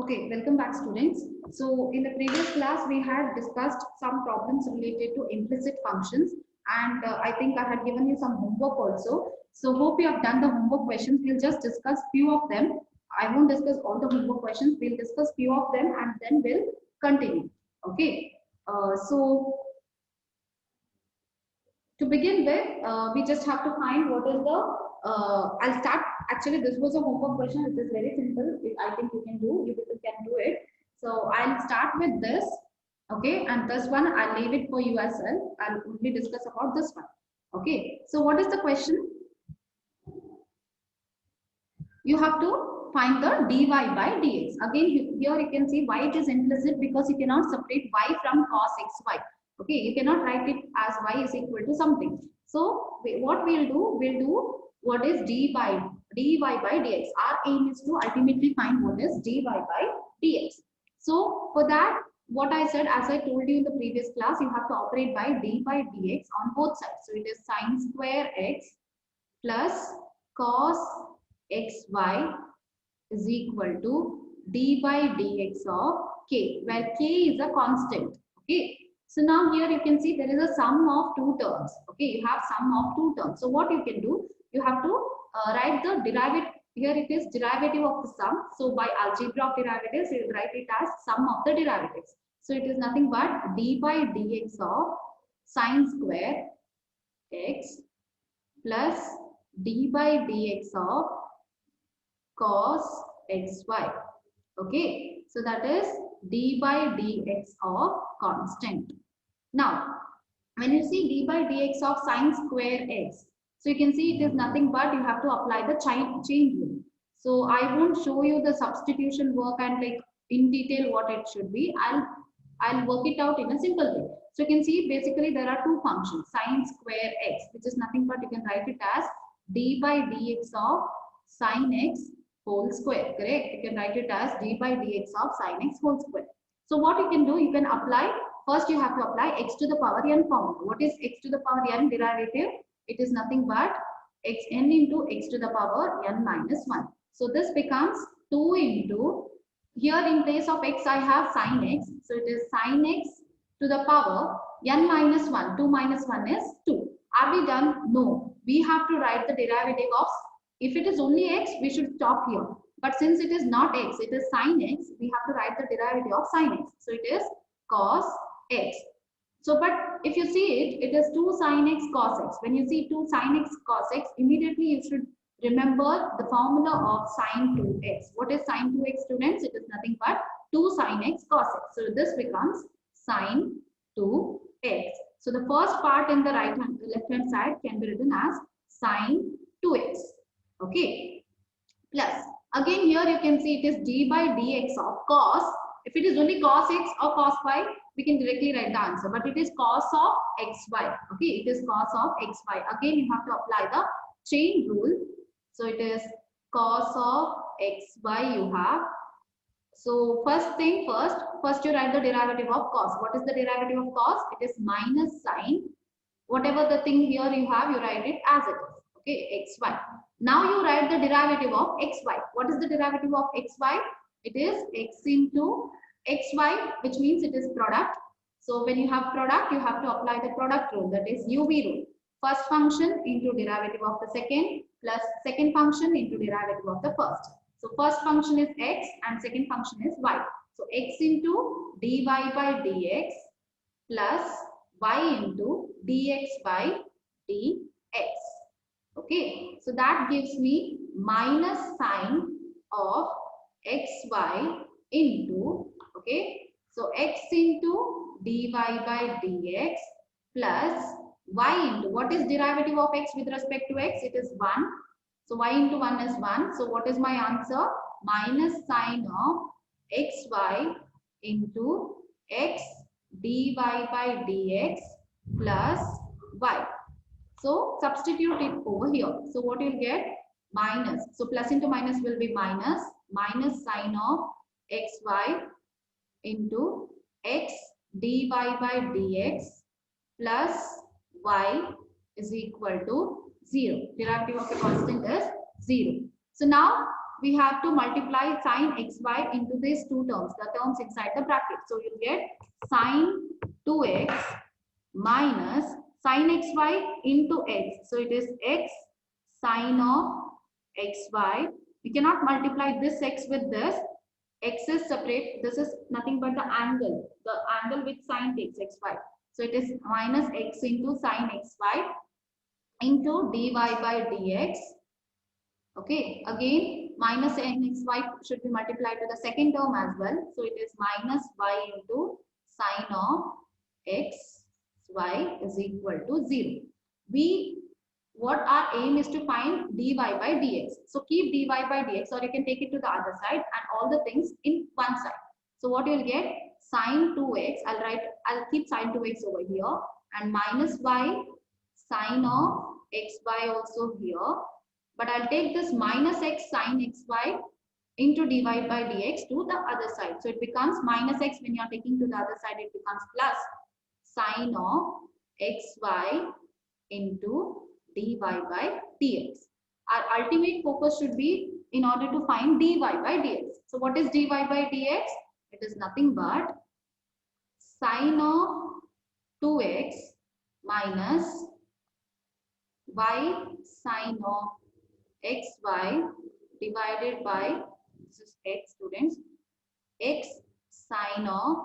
Okay, welcome back students. So in the previous class, we had discussed some problems related to implicit functions and I think I had given you some homework also. So hope you have done the homework questions. We'll just discuss few of them. I won't discuss all the homework questions. We'll discuss few of them and then we'll continue. Okay. So to begin with, we just have to find what is the, I'll start, actually this was a homework question, it is very simple, I think you can do, you people can do it. So I'll start with this, okay, and this one I'll leave it for you as well, I'll only discuss about this one, okay. So what is the question? You have to find the dy by dx. Again, here you can see why it is implicit because you cannot separate y from cos xy. Okay, you cannot write it as y is equal to something. So what we'll do what is dy by dx. Our aim is to ultimately find what is dy by dx. So for that, what I said, as I told you in the previous class, you have to operate by d by dx on both sides. So it is sine square x plus cos xy is equal to d by dx of k, where k is a constant. Okay. So now here you can see there is a sum of two terms. Okay, you have sum of two terms. So what you can do, you have to write the derivative. Here it is derivative of the sum. So by algebra of derivatives, you will write it as sum of the derivatives. So it is nothing but d by dx of sine square x plus d by dx of cos xy. Okay, so that is d by dx of constant. Now, when you see d by dx of sine square x, so you can see it is nothing but you have to apply the chain rule. So I won't show you the substitution work and like in detail what it should be. I'll work it out in a simple way. So you can see basically there are two functions, sine square x, which is nothing but you can write it as d by dx of sine x whole square, correct? You can write it as d by dx of sine x whole square. So what you can do, you can apply, first you have to apply x to the power n formula. What is x to the power n derivative? It is nothing but xn into x to the power n minus 1. So this becomes 2 into, here in place of x I have sine x. So it is sine x to the power n minus 1. 2 minus 1 is 2. Are we done? No. We have to write the derivative of, if it is only x, we should stop here. But since it is not x, it is sine x, we have to write the derivative of sine x. So it is cos x. So, but if you see it, it is 2 sine x cos x. When you see 2 sine x cos x, immediately you should remember the formula of sine 2x. What is sine 2x, students? It is nothing but 2 sine x cos x. So this becomes sine 2x. So the first part in the left hand side can be written as sine 2x. Okay. Plus, again here you can see it is d by dx of cos. If it is only cos x or cos y, we can directly write the answer. But it is cos of xy. Okay, it is cos of xy. Again, you have to apply the chain rule. So it is cos of xy you have. So first thing first you write the derivative of cos. What is the derivative of cos? It is minus sine. Whatever the thing here you have, you write it as it is. Okay, xy. Now you write the derivative of xy. What is the derivative of xy? It is x into xy, which means it is product. So when you have product, you have to apply the product rule, that is UV rule. First function into derivative of the second plus second function into derivative of the first. So first function is x and second function is y. So x into dy by dx plus y into dx by dx. Okay, so that gives me minus sine of xy into, okay, so x into dy by dx plus y into, what is derivative of x with respect to x? It is 1. So y into 1 is 1. So what is my answer? Minus sine of xy into x dy by dx plus y. So substitute it over here. So what you'll get? Minus. So plus into minus will be minus. Minus sine of xy into x dy by dx plus y is equal to 0. Derivative of a constant is 0. So now we have to multiply sine xy into these two terms, the terms inside the bracket. So you get sine 2x minus sine xy into x. So it is x sine of xy. We cannot multiply this x with this. X is separate. This is nothing but the angle which sine takes xy. So it is minus x into sine xy into dy by dx. Okay, again minus nxy should be multiplied to the second term as well. So it is minus y into sine of x y is equal to 0. What our aim is to find dy by dx. So keep dy by dx, or you can take it to the other side and all the things in one side. So what you will get, sine 2x, I'll keep sine 2x over here, and minus y sine of xy also here. But I'll take this minus x sine xy into dy by dx to the other side. So it becomes minus x. When you are taking to the other side, it becomes plus sine of xy into dy by dx. Our ultimate focus should be in order to find dy by dx. So what is dy by dx? It is nothing but sine of 2x minus y sine of xy divided by, this is x students, x sine of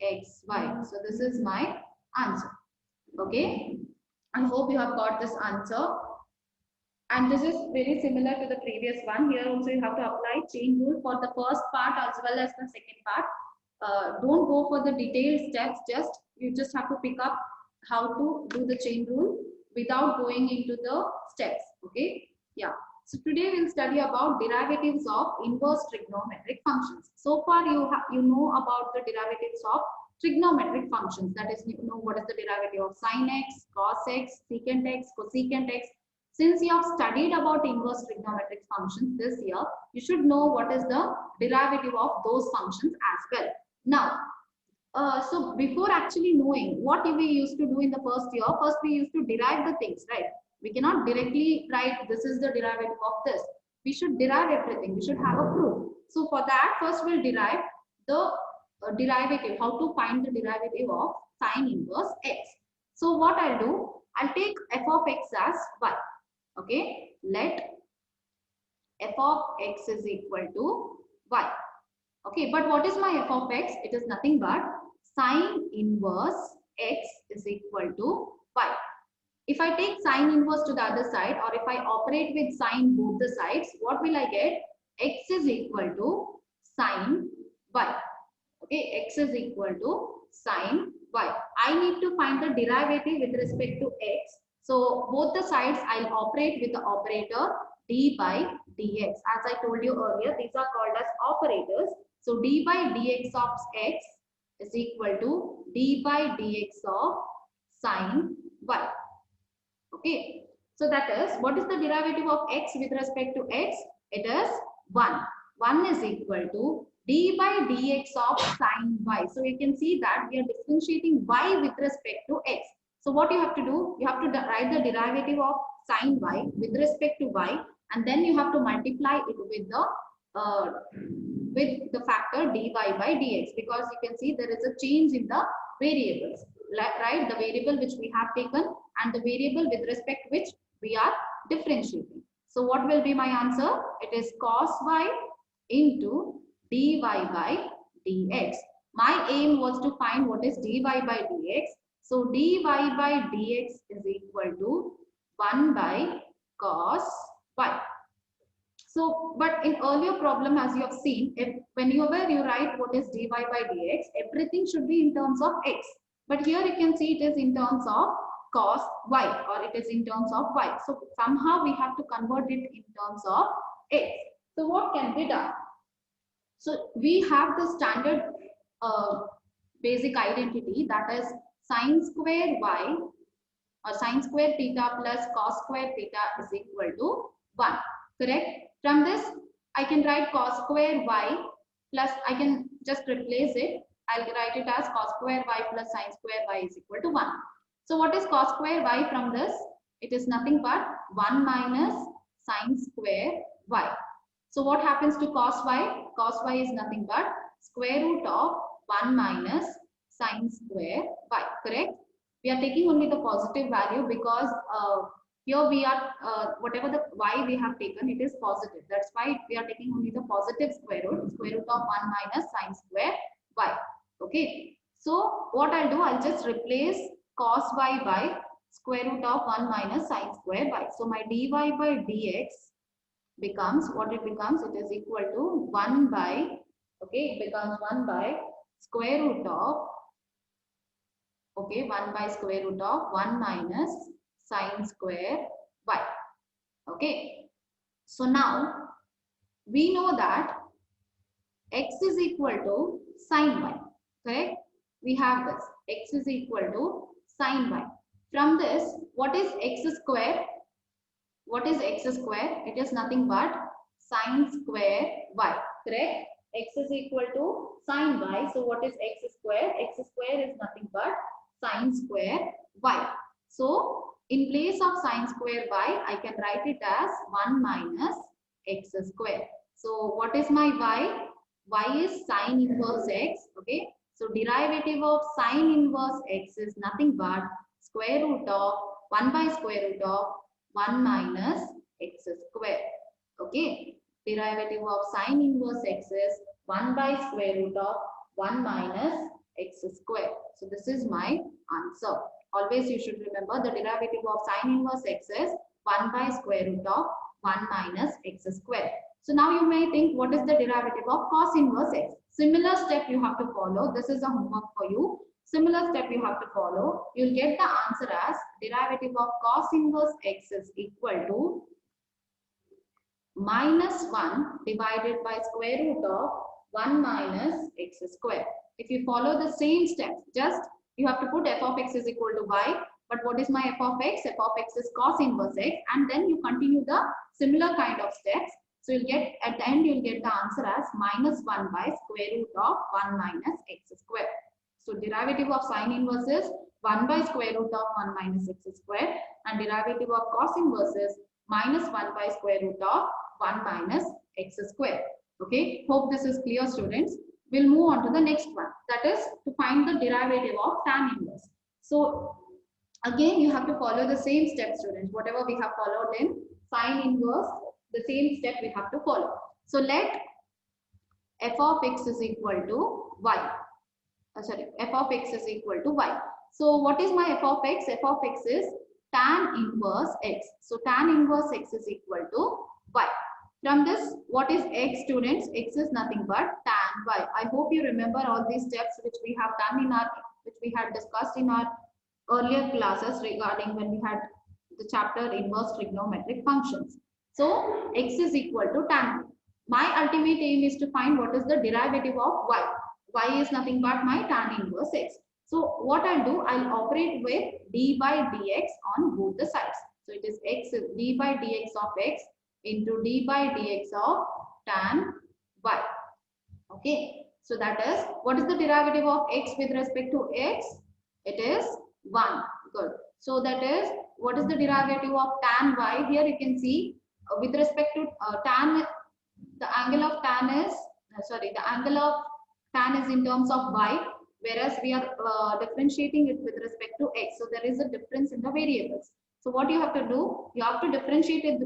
xy. So this is my answer. Okay, I hope you have got this answer. And this is very similar to the previous one. Here also you have to apply chain rule for the first part as well as the second part. Don't go for the detailed steps. You just have to pick up how to do the chain rule without going into the steps. Okay. Yeah. So today we'll study about derivatives of inverse trigonometric functions. So far you know about the derivatives of trigonometric functions. That is, you know what is the derivative of sine x, cos x, secant x, cosecant x. Since you have studied about inverse trigonometric functions this year, you should know what is the derivative of those functions as well. Now, so before actually knowing what we used to do in the first year, first we used to derive the things, right? We cannot directly write this is the derivative of this. We should derive everything. We should have a proof. So for that, first we'll derive the derivative, how to find the derivative of sine inverse x. So what I'll do, I'll take f of x as y. Okay, let f of x is equal to y. Okay, but what is my f of x? It is nothing but sine inverse x is equal to y. If I take sine inverse to the other side, or if I operate with sine both the sides, what will I get? X is equal to sine y. Okay, x is equal to sine y. I need to find the derivative with respect to x. So both the sides I'll operate with the operator d by dx. As I told you earlier, these are called as operators. So d by dx of x is equal to d by dx of sine y. Okay, so that is, what is the derivative of x with respect to x? It is 1. 1 is equal to d by dx of sine y. So you can see that we are differentiating y with respect to x. So what you have to do, you have to write the derivative of sine y with respect to y, and then you have to multiply it with the factor dy by dx, because you can see there is a change in the variables, right? The variable which we have taken and the variable with respect which we are differentiating. So what will be my answer? It is cos y into dy by dx. My aim was to find what is dy by dx. So dy by dx is equal to 1 by cos y. So, but in earlier problem, as you have seen, whenever you write what is dy by dx, everything should be in terms of x. But here you can see it is in terms of cos y, or it is in terms of y. So somehow we have to convert it in terms of x. So what can be done? So we have the standard basic identity, that is sine square y or sine square theta plus cos square theta is equal to 1. Correct? From this, I can write cos square y plus, I can just replace it. I'll write it as cos square y plus sine square y is equal to 1. So what is cos square y from this? It is nothing but 1 minus sine square y. So what happens to cos y? Cos y is nothing but square root of 1 minus sine square y, correct? We are taking only the positive value because here we are, whatever the y we have taken, it is positive. That's why we are taking only the positive square root of 1 minus sine square y. Okay. So what I'll do, I'll just replace cos y by square root of 1 minus sine square y. So my dy by dx becomes what it becomes. It is equal to 1 by, okay, it becomes 1 by square root of, okay, 1 by square root of 1 minus sine square y. Okay. So now we know that x is equal to sine y, correct? We have this, x is equal to sine y. From this, what is x square? What is x square? It is nothing but sine square y, correct? X is equal to sine y. So what is x square? X square is nothing but sine square y. So in place of sine square y, I can write it as 1 minus x square. So what is my y? Y is sine inverse x. Okay. So derivative of sine inverse x is nothing but square root of 1 by square root of 1 minus x square. Okay. Derivative of sine inverse x is 1 by square root of 1 minus x square. So this is my answer. Always you should remember the derivative of sine inverse x is 1 by square root of 1 minus x square. So now you may think, what is the derivative of cos inverse x? Similar step you have to follow. This is a homework for you. Similar step you have to follow. You'll get the answer as derivative of cos inverse x is equal to minus 1 divided by square root of 1 minus x square. If you follow the same steps, just you have to put f of x is equal to y. But what is my f of x? F of x is cos inverse x, and then you continue the similar kind of steps. So you'll get, at the end, you'll get the answer as minus 1 by square root of 1 minus x square. So derivative of sine inverse is 1 by square root of 1 minus x square, and derivative of cos inverse is minus 1 by square root of 1 minus x square. Okay, hope this is clear, students. We'll move on to the next one, that is to find the derivative of tan inverse. So again, you have to follow the same steps, students. Whatever we have followed in sine inverse, the same step we have to follow. So let f of x is equal to y. F of x is equal to y. So what is my f of x? F of x is tan inverse x. So tan inverse x is equal to y. From this, what is x, students? X is nothing but tan y. I hope you remember all these steps which we have done in our, which we had discussed in our earlier classes regarding when we had the chapter inverse trigonometric functions. So x is equal to tan y. My ultimate aim is to find what is the derivative of y. Y is nothing but my tan inverse x. So what I'll do, I'll operate with d by dx on both the sides. So it is x, d by dx of x into d by dx of tan y. Okay. So that is, what is the derivative of x with respect to x? It is 1. Good. So that is, what is the derivative of tan y? Here you can see with respect to tan, the angle of tan is, the angle of tan is in terms of y, whereas we are differentiating it with respect to x. So there is a difference in the variables. So what you have to do, you have to differentiate it,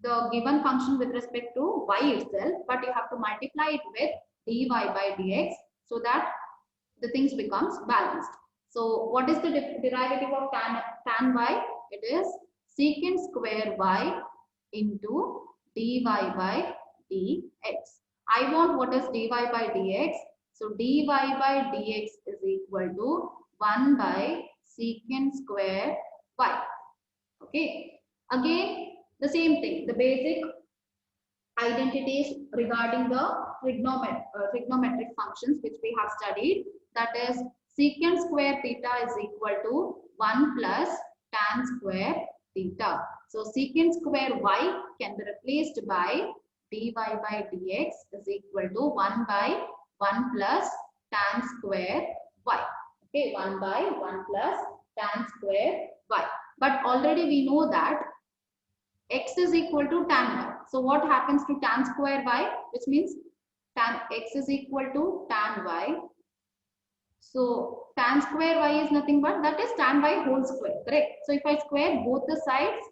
the given function with respect to y itself, but you have to multiply it with dy by dx so that the things becomes balanced. So what is the derivative of tan y? It is secant square y into dy by dx. I want what is dy by dx. So dy by dx is equal to 1 by secant square y. Okay. Again, the same thing, the basic identities regarding the trigonometric functions which we have studied, that is secant square theta is equal to 1 plus tan square theta. So secant square y can be replaced by dy by dx is equal to 1 by 1 plus tan square y. Okay, 1 by 1 plus tan square y. But already we know that x is equal to tan y. So what happens to tan square y, which means tan x is equal to tan y. So tan square y is nothing but that is tan y whole square, correct? So if I square both the sides,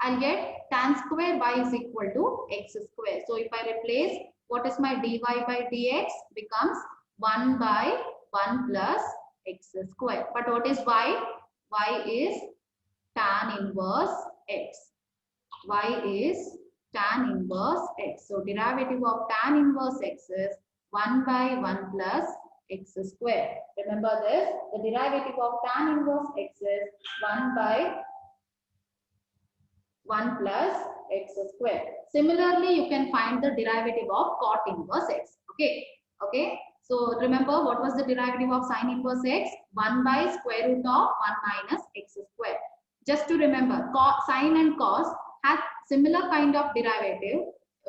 I'll get tan square y is equal to x square. So if I replace, what is my dy by dx becomes 1 by 1 plus x square. But what is y? Y is tan inverse x. Y is tan inverse x. So derivative of tan inverse x is 1 by 1 plus x square. Remember this, the derivative of tan inverse x is 1 by 1 plus x square. Similarly, you can find the derivative of cot inverse x. Okay. So remember, what was the derivative of sin inverse x? 1 by square root of 1 minus x square. Just to remember, sin and cos have similar kind of derivative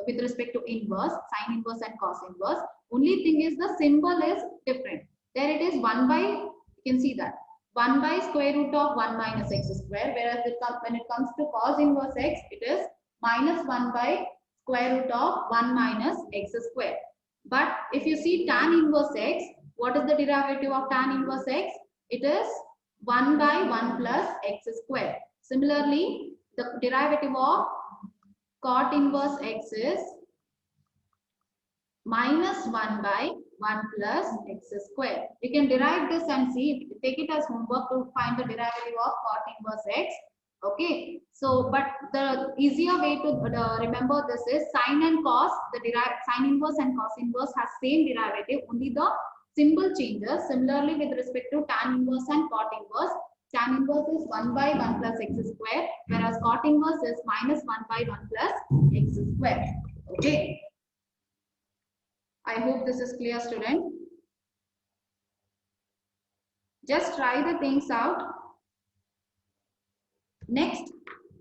with respect to inverse, sin inverse and cos inverse. Only thing is the symbol is different. There it is 1 by, you can see that, 1 by square root of 1 minus x square, whereas when it comes to cos inverse x, it is minus 1 by square root of 1 minus x square. But if you see tan inverse x, what is the derivative of tan inverse x? It is 1 by 1 plus x square. Similarly, the derivative of cot inverse x is minus 1 by 1 plus x square. You can derive this and see, take it as homework to find the derivative of cot inverse x. Okay, so but the easier way to remember this is sin and cos, sin inverse and cos inverse has same derivative, only the symbol changes. Similarly, with respect to tan inverse and cot inverse, tan inverse is 1 by 1 plus x square, whereas cot inverse is minus 1 by 1 plus x square. Okay. I hope this is clear, student. Just try the things out. Next,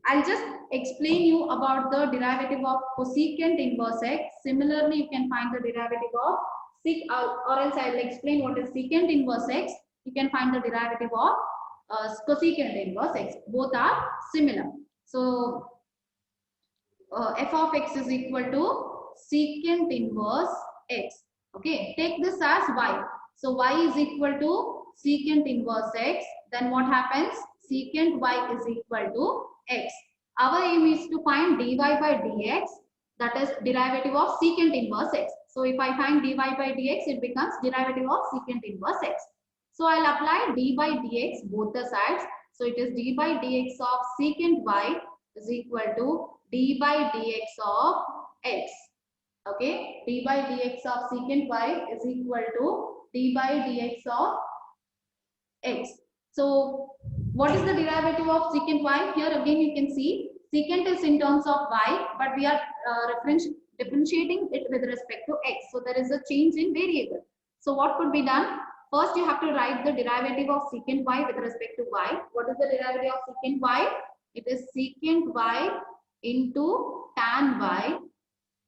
I'll just explain you about the derivative of cosecant inverse x. Similarly, you can find the derivative of sec, or else I'll explain what is secant inverse x. You can find the derivative of cosecant inverse x. Both are similar. So, f of x is equal to secant inverse x. Okay, take this as y. So y is equal to secant inverse x. Then what happens? Secant y is equal to x. Our aim is to find dy by dx, that is derivative of secant inverse x. So if I find dy by dx, it becomes derivative of secant inverse x. So I'll apply d by dx both the sides. So it is d by dx of secant y is equal to d by dx of x. Okay, d by dx of secant y is equal to d by dx of x. So what is the derivative of secant y? Here again you can see secant is in terms of y, but we are differentiating it with respect to x. So there is a change in variable. So what could be done? First you have to write the derivative of secant y with respect to y. What is the derivative of secant y? It is secant y into tan y.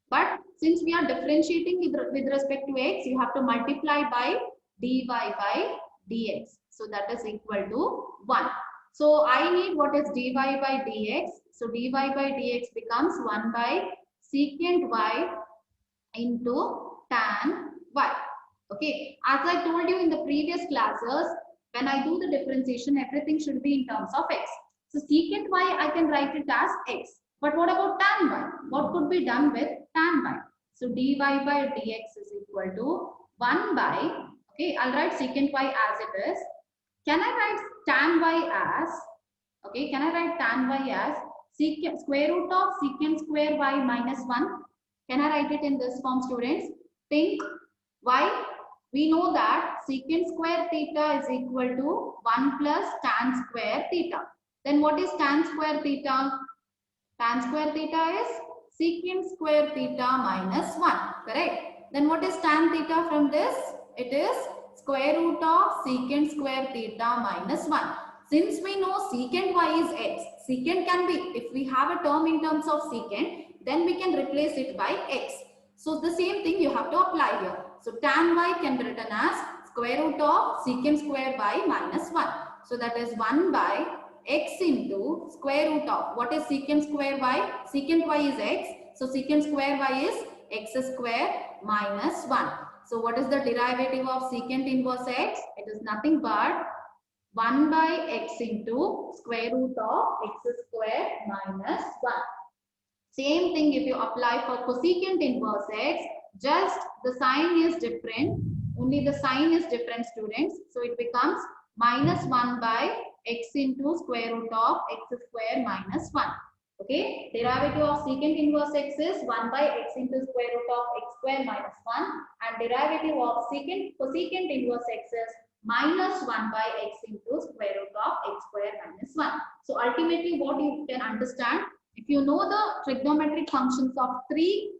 But since we are differentiating with respect to x, you have to multiply by dy by dx. So that is equal to 1. So I need what is dy by dx. So dy by dx becomes 1 by secant y into tan y. Okay. As I told you in the previous classes, when I do the differentiation, everything should be in terms of x. So secant y, I can write it as x. But what about tan y? What could be done with tan y? So dy by dx is equal to 1 by, okay, I'll write secant y as it is. Can I write tan y as, okay, can I write tan y as secant, square root of secant square y minus 1? Can I write it in this form, students? Think, why? We know that secant square theta is equal to 1 plus tan square theta. Then what is tan square theta? Tan square theta is secant square theta minus 1, correct? Then what is tan theta from this? It is square root of secant square theta minus 1. Since we know secant y is x, secant can be, if we have a term in terms of secant, then we can replace it by x. So the same thing you have to apply here. So tan y can be written as square root of secant square y minus 1. So that is 1 by x into square root of, what is secant square y? Secant y is x. So secant square y is x square minus 1. So what is the derivative of secant inverse x? It is nothing but 1 by x into square root of x square minus 1. Same thing if you apply for cosecant inverse x, just the sign is different. Only the sign is different, students. So it becomes minus 1 by x into square root of x square minus 1. Okay, derivative of secant inverse x is 1 by x into square root of x square minus 1, and derivative of cosecant inverse x is minus 1 by x into square root of x square minus 1. So ultimately what you can understand, if you know the trigonometric functions of three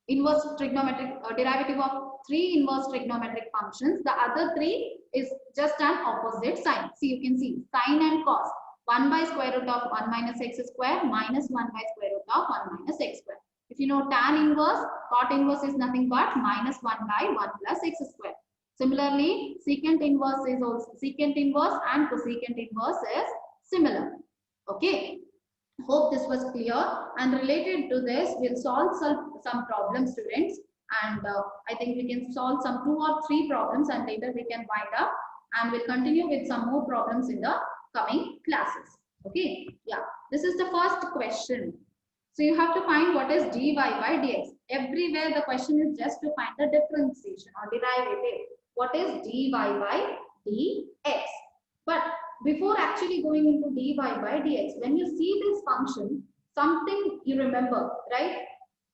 inverse trigonometric derivative of three inverse trigonometric functions, the other three is just an opposite sign. See, you can see sine and cos. 1 by square root of 1 minus x square minus 1 by square root of 1 minus x square. If you know tan inverse, cot inverse is nothing but minus 1 by 1 plus x square. Similarly, secant inverse is also secant inverse and cosecant inverse is similar. Okay. Hope this was clear, and related to this we'll solve some problems, students, and I think we can solve some 2 or 3 problems and later we can wind up, and we'll continue with some more problems in the coming classes. Okay, yeah, this is the first question. So you have to find what is dy by dx. Everywhere the question is just to find the differentiation or derivative. What is dy by dx? But before actually going into dy by dx, when you see this function, something you remember, right?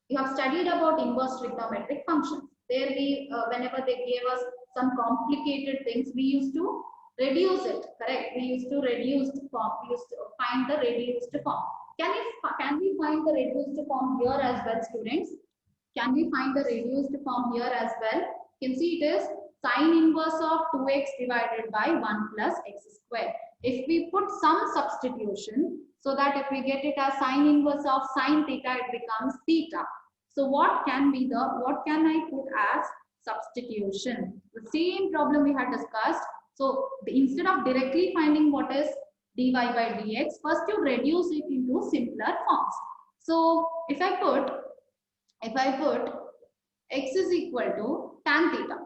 You have studied about inverse trigonometric functions. There we, whenever they gave us some complicated things, we used to reduce it, correct? We used to reduce form. We used to find the reduced form. Can we find the reduced form here as well, students? Can we find the reduced form here as well? You can see it is sine inverse of 2x divided by 1 plus x square. If we put some substitution, so that if we get it as sine inverse of sine theta, it becomes theta. So what can I put as substitution? The same problem we had discussed. So instead of directly finding what is dy by dx, first you reduce it into simpler forms. So if I put x is equal to tan theta.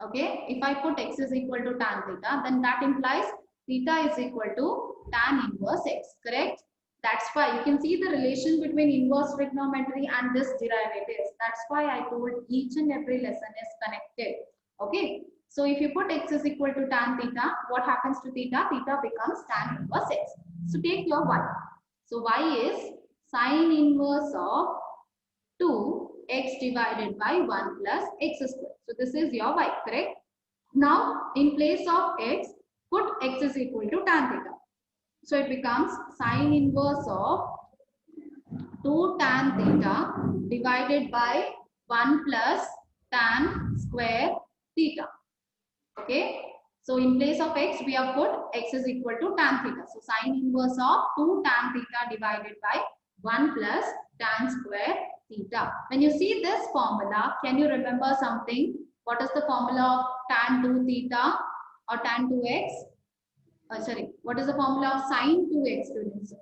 Okay, if I put x is equal to tan theta, then that implies theta is equal to tan inverse x, correct? That's why you can see the relation between inverse trigonometry and this derivatives. That's why I told each and every lesson is connected. Okay, so if you put x is equal to tan theta, what happens to theta? Theta becomes tan inverse x. So take your y. So y is sine inverse of 2x divided by 1 plus x square. So this is your y, correct? Now in place of x, put x is equal to tan theta. So it becomes sine inverse of 2 tan theta divided by 1 plus tan square theta. Okay. So in place of x, we have put x is equal to tan theta. So sine inverse of 2 tan theta divided by 1 plus tan square theta. When you see this formula, can you remember something? What is the formula of tan 2 theta or tan 2x? What is the formula of sine 2x, students?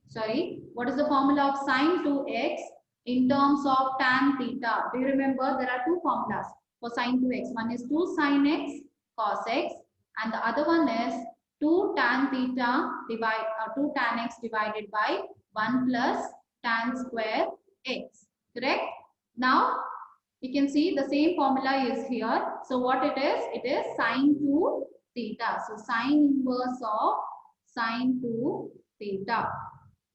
Sorry, what is the formula of sine 2x in terms of tan theta? Do you remember there are two formulas for sine 2x? One is 2 sine x cos x, and the other one is 2 tan theta 2 tan x divided by 1 plus tan square x, correct? Now you can see the same formula is here. So what it is? It is sine 2 theta. So sine inverse of sine 2 theta.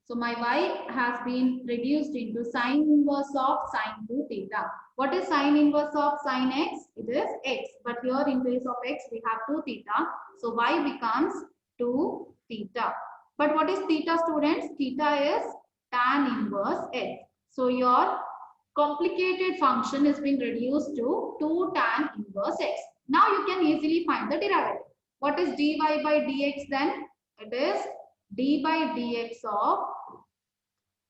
So my y has been reduced into sine inverse of sine 2 theta. What is sine inverse of sine x? It is x. But here in place of x, we have 2 theta. So y becomes 2 theta. But what is theta, students? Theta is tan inverse x. So your complicated function is being reduced to 2 tan inverse x. Now you can easily find the derivative. What is dy by dx then? It is d by dx of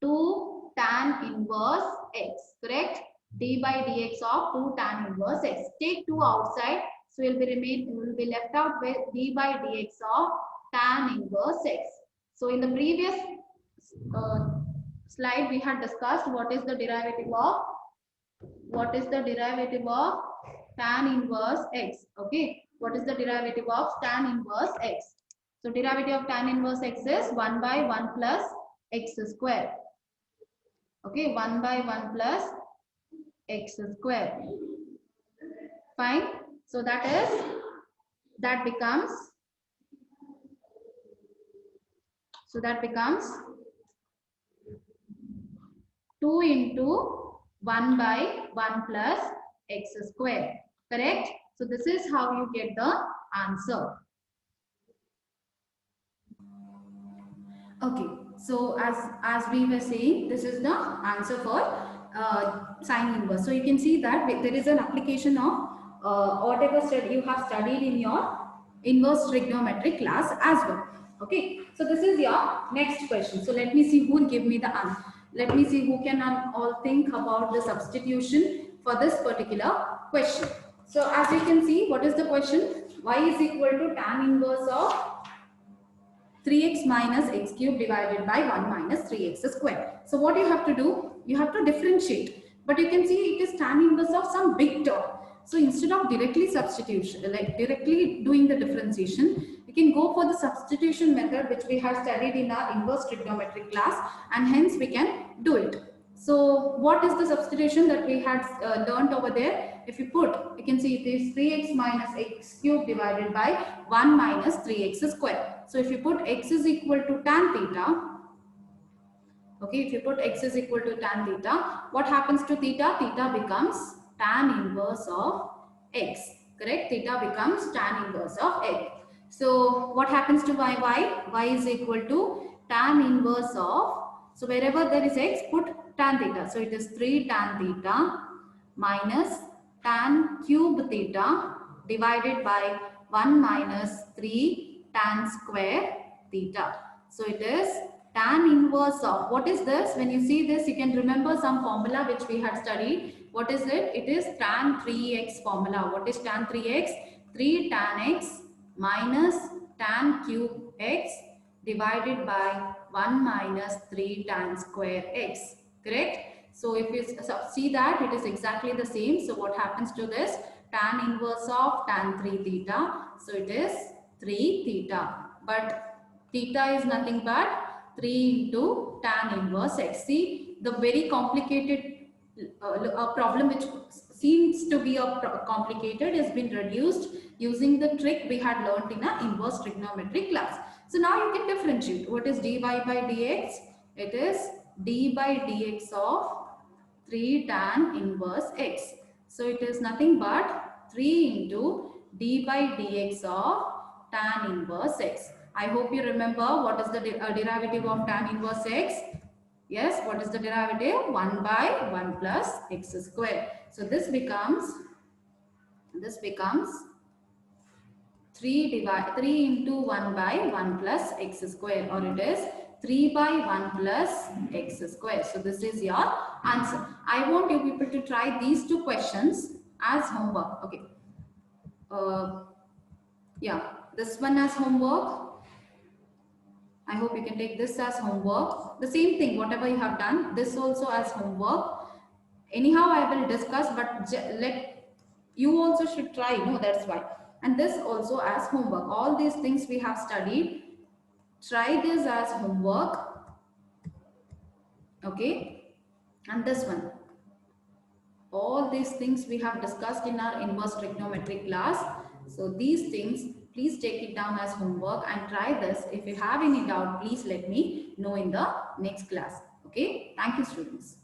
2 tan inverse x, correct? D by dx of 2 tan inverse x. Take 2 outside, so will be left out with d by dx of tan inverse x. So in the previous uh, slide we had discussed what is the derivative of tan inverse x. Okay, what is the derivative of tan inverse x? So derivative of tan inverse x is 1 by 1 plus x square. Okay, 1 by 1 plus x square. Fine. So that becomes 2 into 1 by 1 plus x square. Correct? So this is how you get the answer. Okay, so as we were saying, this is the answer for sine inverse. So you can see that there is an application of whatever you have studied in your inverse trigonometric class as well. Okay, so this is your next question. So let me see who will give me the answer. Let me see who can all think about the substitution for this particular question. So as you can see, what is the question? Y is equal to tan inverse of 3x minus x cube divided by 1 minus 3x square. So what you have to do? You have to differentiate. But you can see it is tan inverse of some big term. So instead of directly substitution, like directly doing the differentiation, we can go for the substitution method which we have studied in our inverse trigonometric class, and hence we can do it. So what is the substitution that we had learned over there? If you put, you can see it is 3x minus x cube divided by 1 minus 3x square. So if you put x is equal to tan theta, okay, if you put x is equal to tan theta, what happens to theta? Theta becomes tan inverse of x, correct? Theta becomes tan inverse of x. So what happens to y? Y is equal to tan inverse of, so wherever there is x, put tan theta. So it is 3 tan theta minus tan cube theta divided by 1 minus 3 tan square theta. So it is tan inverse of, what is this? When you see this, you can remember some formula which we had studied. What is it? It is tan 3x formula. What is tan 3x? 3 tan x minus tan cube x divided by 1 minus 3 tan square x. Correct? So if you see that, it is exactly the same. So what happens to this? Tan inverse of tan 3 theta. So it is 3 theta. But theta is nothing but 3 into tan inverse x. See, the very complicated problem which seems to be complicated has been reduced using the trick we had learned in our inverse trigonometry class. So now you can differentiate. What is dy by dx? It is d by dx of 3 tan inverse x. So it is nothing but 3 into d by dx of tan inverse x. I hope you remember what is the derivative of tan inverse x. Yes, what is the derivative? 1 by 1 plus x square. So this becomes 3 into 1 by 1 plus x square, or it is 3 by 1 plus x square. So this is your answer. I want you people to try these two questions as homework. Okay. Yeah, this one as homework. I hope you can take this as homework. The same thing, whatever you have done, this also as homework. Anyhow, I will discuss, but let you also should try. No, that's why. And this also as homework. All these things we have studied. Try this as homework. Okay. And this one. All these things we have discussed in our inverse trigonometric class. So these things, please take it down as homework and try this. If you have any doubt, please let me know in the next class. Okay. Thank you, students.